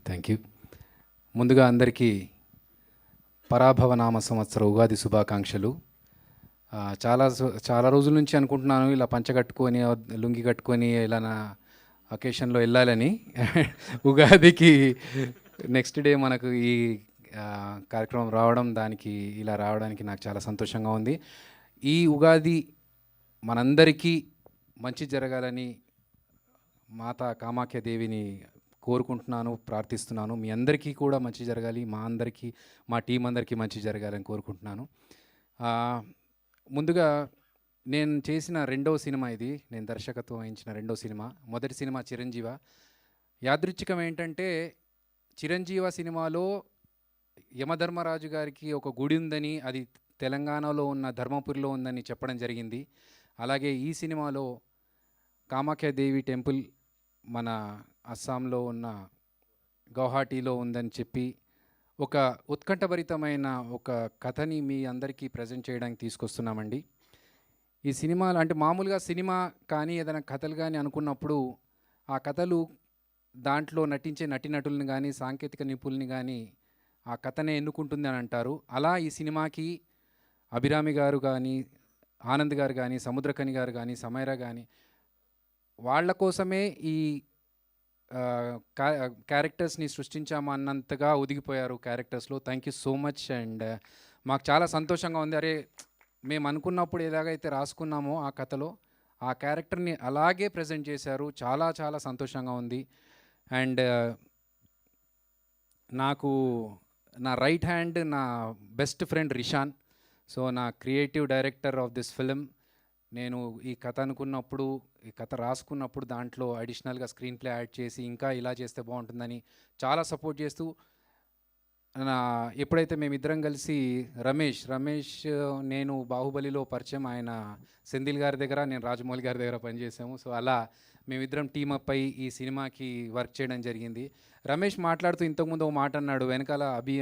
Thank you. ముందుగా అందరికీ పరాభవనామ సంవత్సర ఉగాది శుభాకాంక్షలు. చాలా రోజుల నుంచి అనుకుంటున్నాను ఇలా పంచ కట్టుకొని లుంగి కట్టుకొని ఇలా నా అకేషన్లో వెళ్ళాలని. ఉగాదికి నెక్స్ట్ డే మనకు ఈ కార్యక్రమం రావడం, దానికి ఇలా రావడానికి నాకు చాలా సంతోషంగా ఉంది. ఈ ఉగాది మనందరికీ మంచి జరగాలని మాతా కామాఖ్య దేవిని కోరుకుంటున్నాను, ప్రార్థిస్తున్నాను. మీ అందరికీ కూడా మంచి జరగాలి, మా టీం అందరికీ మంచి జరగాలని కోరుకుంటున్నాను. ముందుగా నేను చేసిన రెండవ సినిమా ఇది. నేను దర్శకత్వం వహించిన రెండవ సినిమా. మొదటి సినిమా చిరంజీవ. యాదృచ్ఛికం ఏంటంటే చిరంజీవ సినిమాలో యమధర్మరాజు గారికి ఒక గుడి ఉందని, అది తెలంగాణలో ఉన్న ధర్మపురిలో ఉందని చెప్పడం జరిగింది. అలాగే ఈ సినిమాలో కామాఖ్యాదేవి టెంపుల్ మన అస్సాంలో ఉన్న గౌహాటీలో ఉందని చెప్పి ఒక ఉత్కంఠభరితమైన ఒక కథని మీ అందరికీ ప్రజెంట్ చేయడానికి తీసుకొస్తున్నామండి. ఈ సినిమాలు అంటే మామూలుగా సినిమా కానీ ఏదైనా కథలు కానీ అనుకున్నప్పుడు ఆ కథలు దాంట్లో నటించే నటీనటుల్ని కానీ సాంకేతిక నిపుణుల్ని కానీ ఆ కథనే ఎన్నుకుంటుంది అని అంటారు. అలా ఈ సినిమాకి అభిరామి గారు కానీ, ఆనంద్ గారు కానీ, సముద్రకని గారు కానీ, సమైరా కానీ వాళ్ళ కోసమే ఈ క్యారెక్టర్స్ని సృష్టించామన్నంతగా ఒదిగిపోయారు క్యారెక్టర్స్లో. Thank you so much. And మాకు చాలా సంతోషంగా ఉంది. అరే, మేము అనుకున్నప్పుడు ఎలాగైతే రాసుకున్నామో ఆ కథలో ఆ క్యారెక్టర్ని అలాగే ప్రజెంట్ చేశారు. చాలా చాలా సంతోషంగా ఉంది. అండ్ నాకు నా రైట్ హ్యాండ్, నా బెస్ట్ ఫ్రెండ్ రిషాన్. సో నా creative director of this film. నేను ఈ కథ అనుకున్నప్పుడు, ఈ కథ రాసుకున్నప్పుడు దాంట్లో అడిషనల్గా స్క్రీన్ ప్లే యాడ్ చేసి ఇంకా ఇలా చేస్తే బాగుంటుందని చాలా సపోర్ట్ చేస్తూ ఎప్పుడైతే మేమిద్దరం కలిసి రమేష్ నేను బాహుబలిలో పరిచయం, ఆయన సెంధిల్ గారి దగ్గర, నేను రాజమౌళి గారి దగ్గర పనిచేసాము. సో అలా మేమిద్దరం టీమప్ అయి ఈ సినిమాకి వర్క్ చేయడం జరిగింది. రమేష్ మాట్లాడుతూ ఇంతకుముందు ఒక మాట అన్నాడు, వెనకాల అభి